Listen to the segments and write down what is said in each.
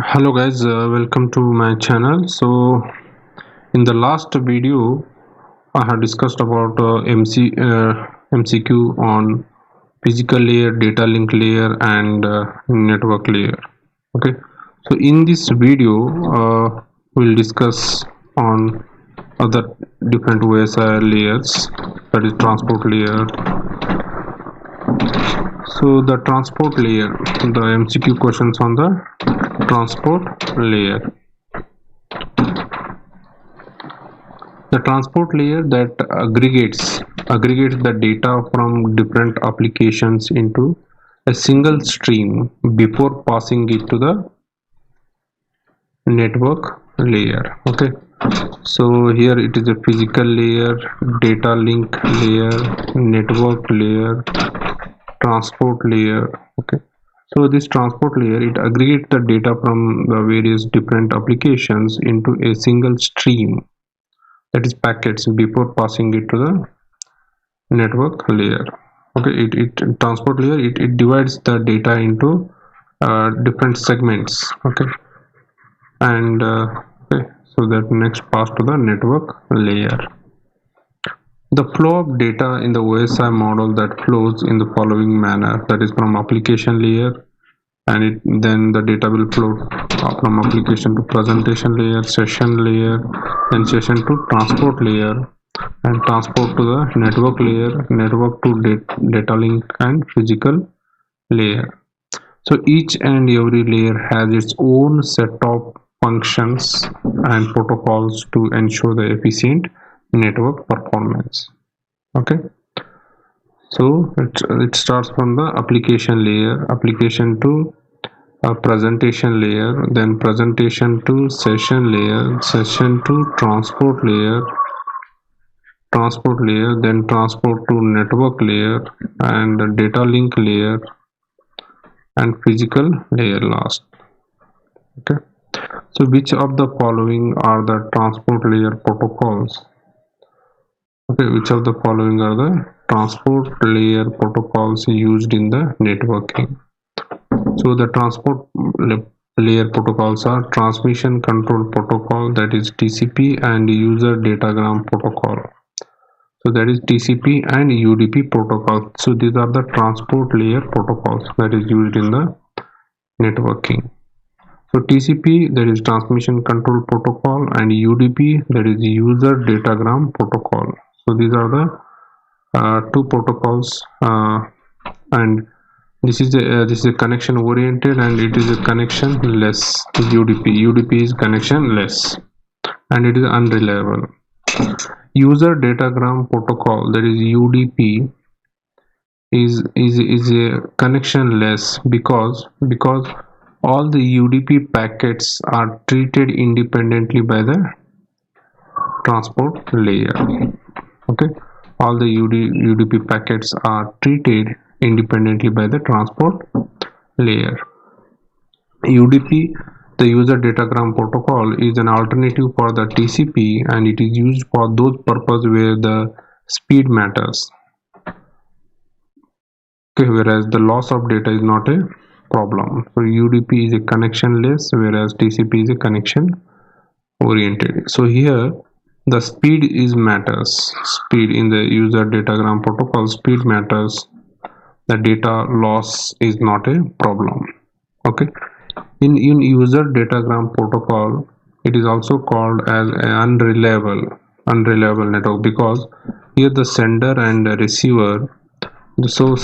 Hello guys, welcome to my channel. So in the last video I have discussed about MCQ on physical layer, data link layer and network layer. Okay, so in this video we'll discuss on other different OSI layers, that is transport layer. So the transport layer, the MCQ questions on the transport layer. The transport layer that aggregates the data from different applications into a single stream before passing it to the network layer. Okay, so here it is a physical layer, data link layer, network layer, transport layer. Okay, so this transport layer, it aggregates the data from the various different applications into a single stream, that is packets, before passing it to the network layer. Okay, it transport layer, it divides the data into different segments. Okay, and okay, so that next pass to the network layer. The flow of data in the OSI model that flows in the following manner, that is from application layer, and then the data will flow from application to presentation layer, session layer, then session to transport layer, and transport to the network layer, network to data link and physical layer. So each and every layer has its own set of functions and protocols to ensure the efficient network performance. Okay, so it starts from the application layer, application to presentation layer, then presentation to session layer, session to transport layer, then transport to network layer and data link layer and physical layer last. Okay, so which of the following are the transport layer protocols? Okay, which of the following are the transport layer protocols used in the networking? So the transport layer protocols are transmission control protocol, that is TCP, and user datagram protocol, so that is TCP and UDP protocol. So these are the transport layer protocols that is used in the networking. So TCP, that is transmission control protocol, and UDP, that is user datagram protocol. So these are the two protocols, and this is a connection oriented and it is a connectionless. UDP is connectionless and it is unreliable. User datagram protocol, that is UDP, is a connectionless because all the UDP packets are treated independently by the transport layer. Okay, all the UDP packets are treated independently by the transport layer. UDP, the user datagram protocol, is an alternative for the TCP and it is used for those purposes where the speed matters. Okay, whereas the loss of data is not a problem. So UDP is a connectionless, whereas TCP is a connection oriented. So here the speed is matters. Speed in the user datagram protocol, speed matters. The data loss is not a problem. Okay, in user datagram protocol, it is also called as an unreliable network because here the sender and the receiver, so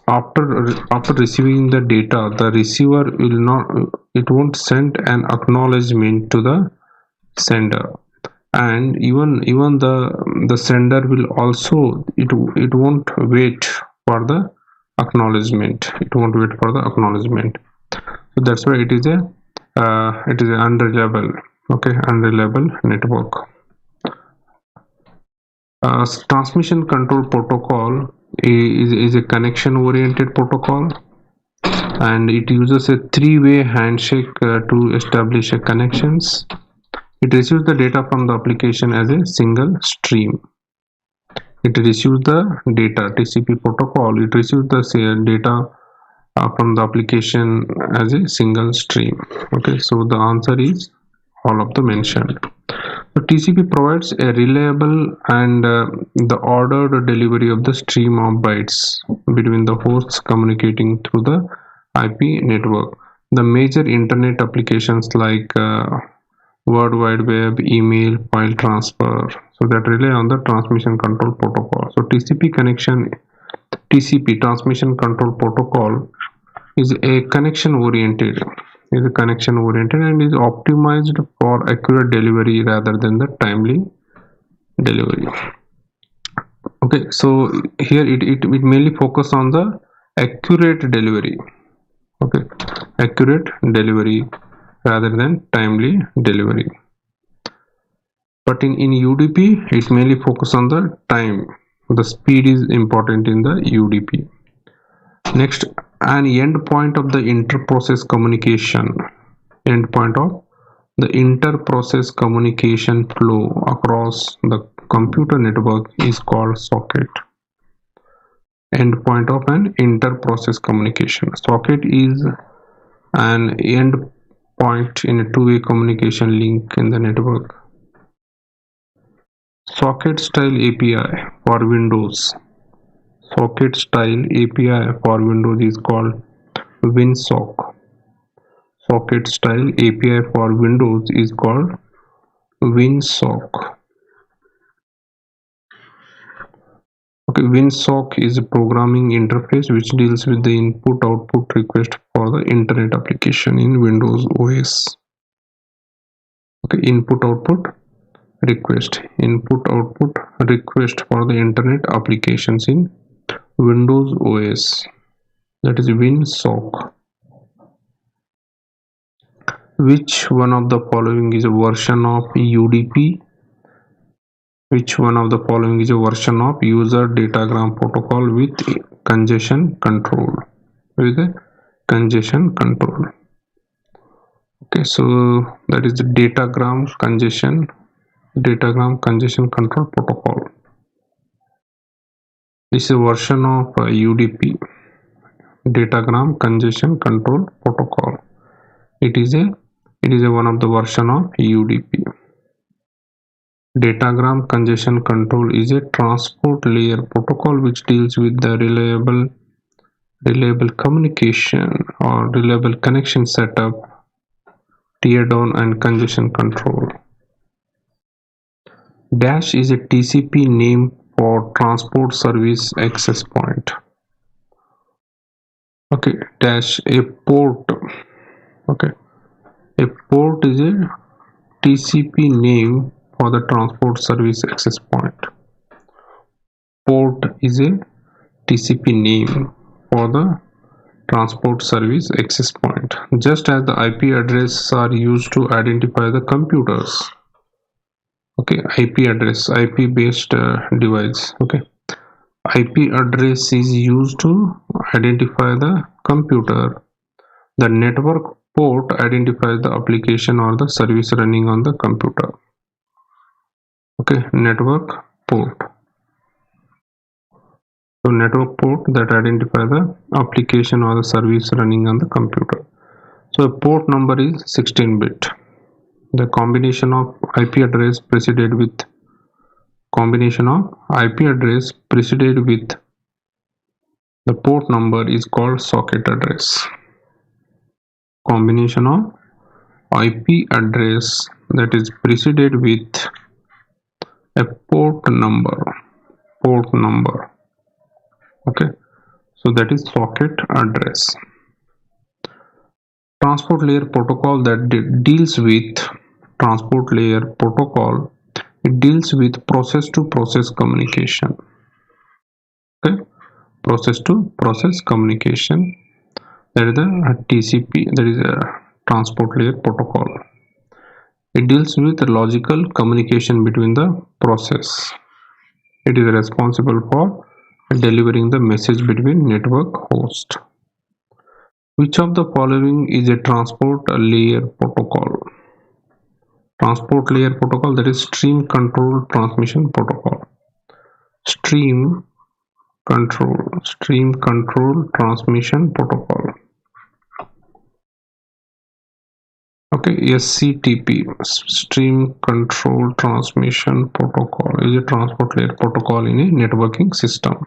after receiving the data, the receiver will not, it won't send an acknowledgement to the sender, and even the sender will also, it won't wait for the acknowledgement, so that's why it is a unreliable. Okay, unreliable network. Transmission control protocol is a connection oriented protocol and it uses a three-way handshake to establish a connections. It receives the data from the application as a single stream. It receives the data, TCP protocol, it receives the data from the application as a single stream. Okay, so the answer is all of the mentioned. So TCP provides a reliable and the ordered delivery of the stream of bytes between the hosts communicating through the IP network. The major internet applications like World Wide Web, email, file transfer, so that rely on the transmission control protocol. So TCP transmission control protocol is a connection oriented and is optimized for accurate delivery rather than the timely delivery. Okay, so here it mainly focus on the accurate delivery. Okay, accurate delivery rather than timely delivery. But in UDP it mainly focus on the time. The speed is important in the UDP. Next, an endpoint of the inter-process communication. Endpoint of the inter-process communication flow across the computer network is called socket. Endpoint of an inter-process communication. Socket is an endpoint in a two-way communication link in the network. Socket style API for Windows. Socket style API for Windows is called WinSock. Socket style API for Windows is called WinSock. Okay, WinSock is a programming interface which deals with the input-output request for the internet application in Windows OS. Okay, input-output request for the internet applications in Windows OS. That is WinSock. Which one of the following is a version of UDP? Which one of the following is a version of user datagram protocol with congestion control? With a congestion control. Okay, so that is the datagram congestion control protocol. This is a version of UDP, datagram congestion control protocol. It is one of the version of UDP. Datagram congestion control is a transport layer protocol which deals with the reliable communication or reliable connection setup, tear down and congestion control. Dash is a TCP name for transport service access point. Okay, dash a port. Okay, a port is a TCP name for the transport service access point. Port is a TCP name for the transport service access point, just as the IP addresses are used to identify the computers. Okay, IP address, IP based device. Okay, IP address is used to identify the computer. The network port identifies the application or the service running on the computer. Okay, network port. So network port that identifies the application or the service running on the computer. So port number is 16-bit. The combination of IP address preceded with the port number is called socket address. Combination of IP address that is preceded with a port number. Okay, so that is socket address. Transport layer protocol that deals with it deals with process to process communication. Okay, process to process communication, that is a TCP, that is a transport layer protocol. It deals with logical communication between the process. It is responsible for delivering the message between network host. Which of the following is a transport layer protocol? Transport layer protocol, that is stream control transmission protocol. Stream control transmission protocol. Okay, SCTP, stream control transmission protocol, is a transport layer protocol in a networking system.